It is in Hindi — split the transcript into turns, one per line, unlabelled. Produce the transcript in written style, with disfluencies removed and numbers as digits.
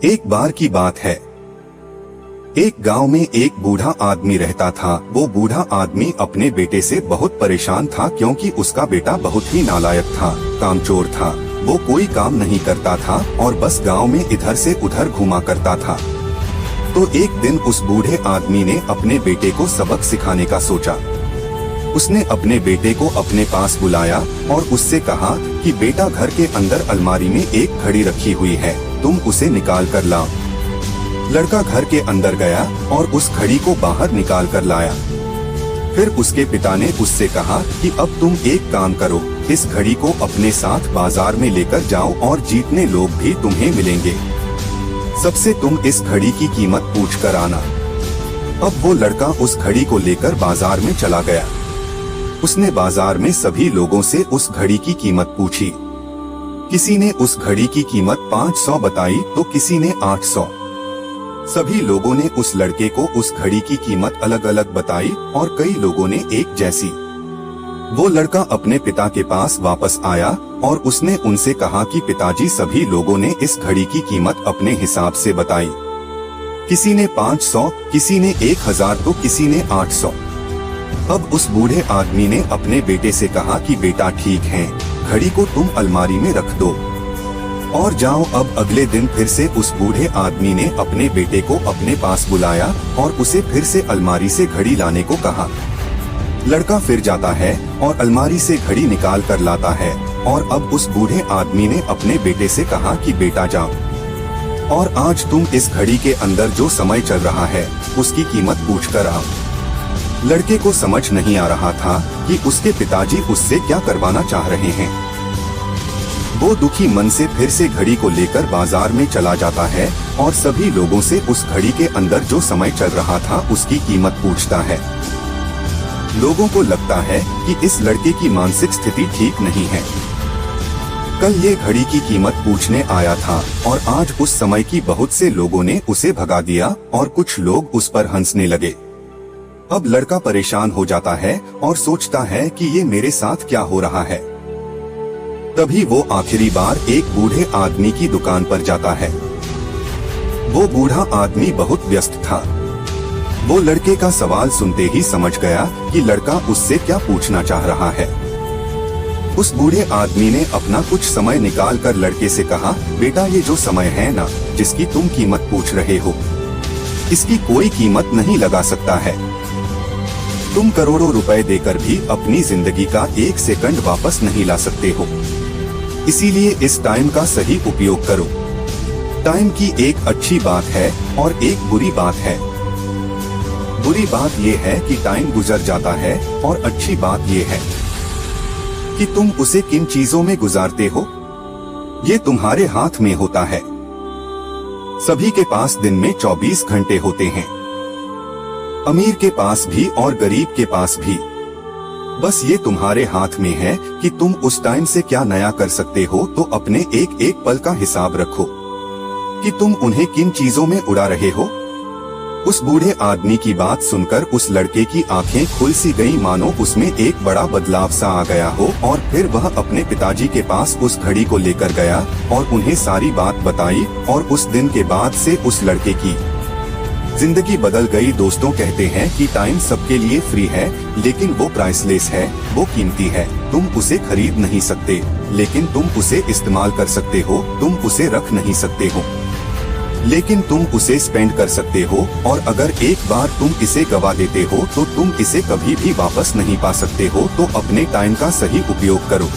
एक बार की बात है, एक गांव में एक बूढ़ा आदमी रहता था। वो बूढ़ा आदमी अपने बेटे से बहुत परेशान था क्योंकि उसका बेटा बहुत ही नालायक था, कामचोर था। वो कोई काम नहीं करता था और बस गांव में इधर से उधर घूमा करता था। तो एक दिन उस बूढ़े आदमी ने अपने बेटे को सबक सिखाने का सोचा। उसने अपने बेटे को अपने पास बुलाया और उससे कहा कि बेटा, घर के अंदर अलमारी में एक घड़ी रखी हुई है, तुम उसे निकाल कर लाओ। लड़का घर के अंदर गया और उस घड़ी को बाहर निकाल कर लाया। फिर उसके पिता ने उससे कहा कि अब तुम एक काम करो, इस घड़ी को अपने साथ बाजार में लेकर जाओ और जितने लोग भी तुम्हें मिलेंगे सबसे तुम इस घड़ी की कीमत पूछ कर आना। अब वो लड़का उस घड़ी को लेकर बाजार में चला गया। उसने बाजार में सभी लोगों से उस घड़ी की कीमत पूछी। किसी ने उस घड़ी की कीमत 500 बताई तो किसी ने 800। सभी लोगों ने उस लड़के को उस घड़ी की कीमत अलग अलग बताई और कई लोगों ने एक जैसी। वो लड़का अपने पिता के पास वापस आया और उसने उनसे कहा कि पिताजी, सभी लोगों ने इस घड़ी की कीमत अपने हिसाब से बताई। किसी ने 500, किसी ने 1000 तो किसी ने 800। अब उस बूढ़े आदमी ने अपने बेटे से कहा कि बेटा ठीक है, घड़ी को तुम अलमारी में रख दो और जाओ। अब अगले दिन फिर से उस बूढ़े आदमी ने अपने बेटे को अपने पास बुलाया और उसे फिर से अलमारी से घड़ी लाने को कहा। लड़का फिर जाता है और अलमारी से घड़ी निकाल कर लाता है और अब उस बूढ़े आदमी ने अपने बेटे से कहा कि बेटा जाओ और आज तुम इस घड़ी के अंदर जो समय चल रहा है उसकी कीमत पूछ कर आओ। लड़के को समझ नहीं आ रहा था कि उसके पिताजी उससे क्या करवाना चाह रहे हैं। वो दुखी मन से फिर से घड़ी को लेकर बाजार में चला जाता है और सभी लोगों से उस घड़ी के अंदर जो समय चल रहा था उसकी कीमत पूछता है। लोगों को लगता है कि इस लड़के की मानसिक स्थिति ठीक नहीं है। कल ये घड़ी की कीमत पूछने आया था और आज उस समय की बहुत से लोगों ने उसे भगा दिया और कुछ लोग उस पर हंसने लगे। अब लड़का परेशान हो जाता है और सोचता है कि ये मेरे साथ क्या हो रहा है। तभी वो आखिरी बार एक बूढ़े आदमी की दुकान पर जाता है। वो बूढ़ा आदमी बहुत व्यस्त था। वो लड़के का सवाल सुनते ही समझ गया कि लड़का उससे क्या पूछना चाह रहा है। उस बूढ़े आदमी ने अपना कुछ समय निकाल कर लड़के से कहा, बेटा, ये जो समय है ना, जिसकी तुम कीमत पूछ रहे हो, इसकी कोई कीमत नहीं लगा सकता है। तुम करोड़ों रुपए देकर भी अपनी जिंदगी का 1 सेकंड वापस नहीं ला सकते हो। इसीलिए इस टाइम का सही उपयोग करो। टाइम की एक अच्छी बात है और एक बुरी बात है। बुरी बात यह है कि टाइम गुजर जाता है और अच्छी बात यह है कि तुम उसे किन चीजों में गुजारते हो, ये तुम्हारे हाथ में होता है। सभी के पास दिन में 24 घंटे होते हैं, अमीर के पास भी और गरीब के पास भी। बस ये तुम्हारे हाथ में है कि तुम उस टाइम से क्या नया कर सकते हो। तो अपने एक एक पल का हिसाब रखो कि तुम उन्हें किन चीजों में उड़ा रहे हो। उस बूढ़े आदमी की बात सुनकर उस लड़के की आंखें खुल सी गईं, मानो उसमें एक बड़ा बदलाव सा आ गया हो। और फिर वह अपने पिताजी के पास उस घड़ी को लेकर गया और उन्हें सारी बात बताई और उस दिन के बाद से उस लड़के की जिंदगी बदल गई। दोस्तों कहते हैं कि टाइम सबके लिए फ्री है, लेकिन वो प्राइसलेस है, वो कीमती है। तुम उसे खरीद नहीं सकते, लेकिन तुम उसे इस्तेमाल कर सकते हो। तुम उसे रख नहीं सकते हो, लेकिन तुम उसे स्पेंड कर सकते हो। और अगर एक बार तुम इसे गवा देते हो तो तुम इसे कभी भी वापस नहीं पा सकते हो। तो अपने टाइम का सही उपयोग करो।